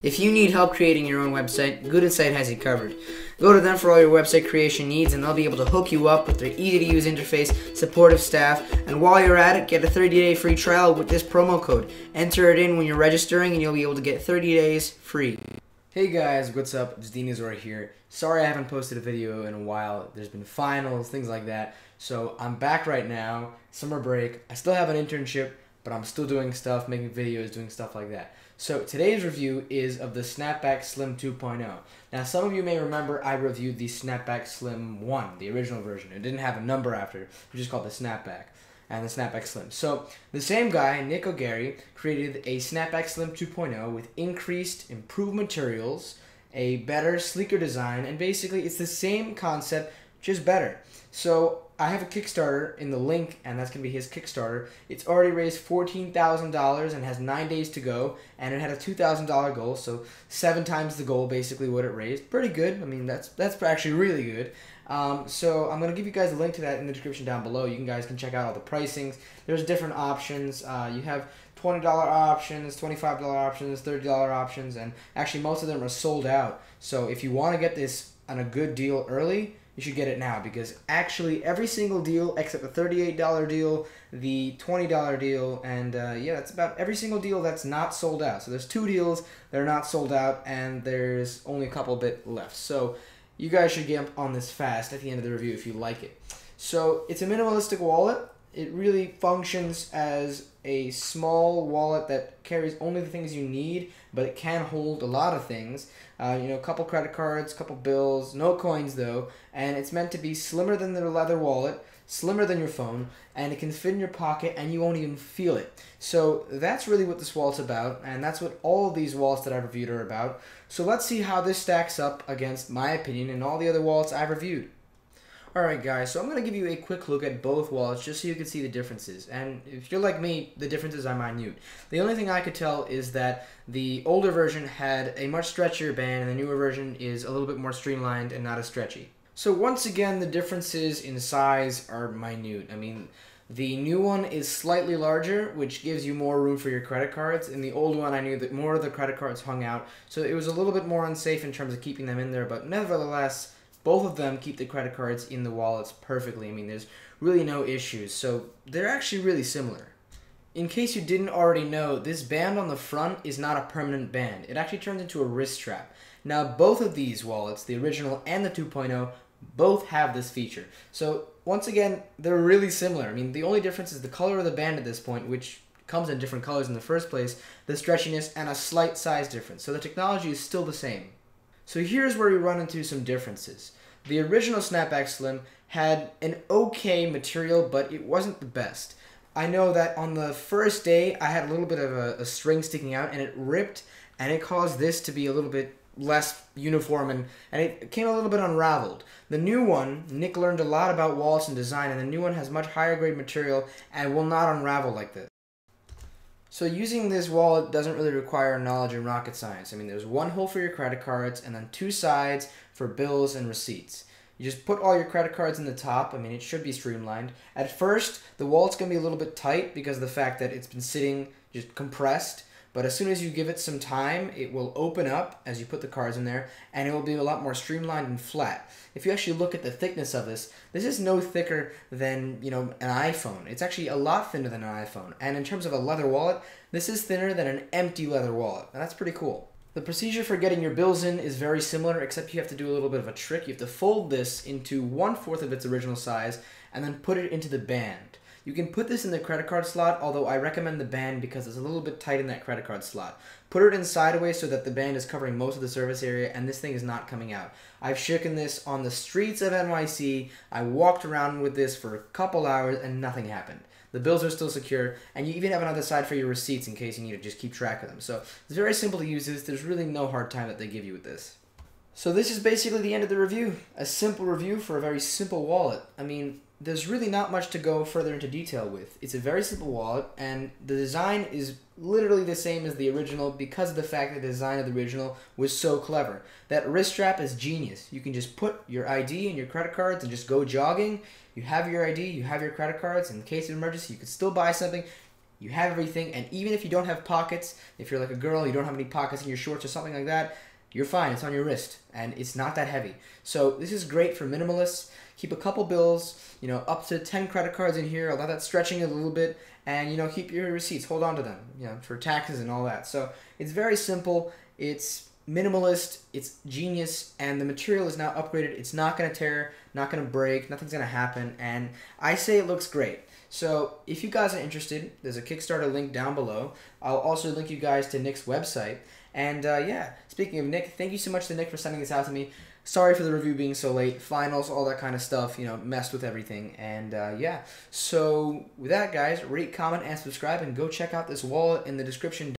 If you need help creating your own website, Good Insight has you covered. Go to them for all your website creation needs and they'll be able to hook you up with their easy-to-use interface, supportive staff, and while you're at it, get a 30-day free trial with this promo code. Enter it in when you're registering and you'll be able to get 30 days free. Hey guys, what's up? It's Dinazor here. Sorry I haven't posted a video in a while. There's been finals, things like that. So I'm back right now, summer break. I still have an internship, but I'm still doing stuff, making videos, doing stuff like that. So today's review is of the Snapback Slim 2.0. Now some of you may remember I reviewed the Snapback Slim 1, the original version. It didn't have a number after it, which is called the Snapback and the Snapback Slim. So the same guy, Nick O'Gary, created a Snapback Slim 2.0 with increased improved materials, a better, sleeker design, and basically it's the same concept, just better. So I have a Kickstarter in the link, and that's going to be his Kickstarter. It's already raised $14,000 and has 9 days to go, and it had a $2,000 goal, so 7 times the goal, basically what it raised. Pretty good. I mean, that's actually really good. So I'm going to give you guys a link to that in the description down below. You guys can check out all the pricings. There's different options. You have $20 options, $25 options, $30 options, and actually most of them are sold out. So if you want to get this on a good deal early, you should get it now, because actually every single deal except the $38 deal, the $20 deal, and yeah, that's about every single deal that's not sold out. So there's 2 deals that are not sold out, and there's only a couple bit left. So you guys should get on this fast at the end of the review if you like it. So it's a minimalistic wallet. It really functions as a small wallet that carries only the things you need, but it can hold a lot of things. A couple credit cards, couple bills, no coins though, and it's meant to be slimmer than the leather wallet, slimmer than your phone, and it can fit in your pocket and you won't even feel it. So that's really what this wallet's about, and that's what all of these wallets that I've reviewed are about. So let's see how this stacks up against my opinion and all the other wallets I've reviewed. Alright guys, so I'm going to give you a quick look at both wallets just so you can see the differences. And if you're like me, the differences are minute. The only thing I could tell is that the older version had a much stretchier band and the newer version is a little bit more streamlined and not as stretchy. So once again, the differences in size are minute. I mean, the new one is slightly larger, which gives you more room for your credit cards. In the old one, I knew that more of the credit cards hung out, so it was a little bit more unsafe in terms of keeping them in there, but nevertheless, both of them keep the credit cards in the wallets perfectly. I mean, there's really no issues, so they're actually really similar. In case you didn't already know, this band on the front is not a permanent band. It actually turns into a wrist strap. Now, both of these wallets, the original and the 2.0, both have this feature. So, once again, they're really similar. I mean, the only difference is the color of the band at this point, which comes in different colors in the first place, the stretchiness, and a slight size difference. So the technology is still the same. So here's where we run into some differences. The original Snapback Slim had an okay material, but it wasn't the best. I know that on the first day, I had a little bit of a string sticking out, and it ripped, and it caused this to be a little bit less uniform, and it came a little bit unraveled. The new one, Nick learned a lot about wallets and design, and the new one has much higher grade material and will not unravel like this. So using this wallet doesn't really require knowledge in rocket science. I mean, there's one hole for your credit cards and then 2 sides for bills and receipts. You just put all your credit cards in the top. I mean, it should be streamlined. At first, the wallet's going to be a little bit tight because of the fact that it's been sitting just compressed. But as soon as you give it some time, it will open up as you put the cards in there, and it will be a lot more streamlined and flat. If you actually look at the thickness of this is no thicker than, an iPhone. It's actually a lot thinner than an iPhone. And in terms of a leather wallet, this is thinner than an empty leather wallet. And that's pretty cool. The procedure for getting your bills in is very similar, except you have to do a little bit of a trick. You have to fold this into 1/4 of its original size, and then put it into the band. You can put this in the credit card slot, although I recommend the band because it's a little bit tight in that credit card slot. Put it in sideways so that the band is covering most of the surface area and this thing is not coming out. I've shaken this on the streets of NYC. I walked around with this for a couple hours and nothing happened. The bills are still secure, and you even have another side for your receipts in case you need to just keep track of them. So it's very simple to use this. There's really no hard time that they give you with this. So this is basically the end of the review. A simple review for a very simple wallet. I mean, there's really not much to go further into detail with. It's a very simple wallet, and the design is literally the same as the original because of the fact that the design of the original was so clever. That wrist strap is genius. You can just put your ID and your credit cards and just go jogging. You have your ID, you have your credit cards. In case of emergency, you can still buy something. You have everything, and even if you don't have pockets, if you're like a girl, you don't have any pockets in your shorts or something like that, you're fine. It's on your wrist, and it's not that heavy. So this is great for minimalists. Keep a couple bills, up to 10 credit cards in here. Allow that stretching a little bit, and keep your receipts. Hold on to them, for taxes and all that. So it's very simple. It's minimalist. It's genius, and the material is now upgraded. It's not going to tear, not going to break, nothing's going to happen, and I say it looks great. So if you guys are interested, there's a Kickstarter link down below. I'll also link you guys to Nick's website. And yeah, speaking of Nick, thank you so much to Nick for sending this out to me. Sorry for the review being so late. Finals, all that kind of stuff, messed with everything. And yeah, so with that, guys, rate, comment, and subscribe, and go check out this wallet in the description.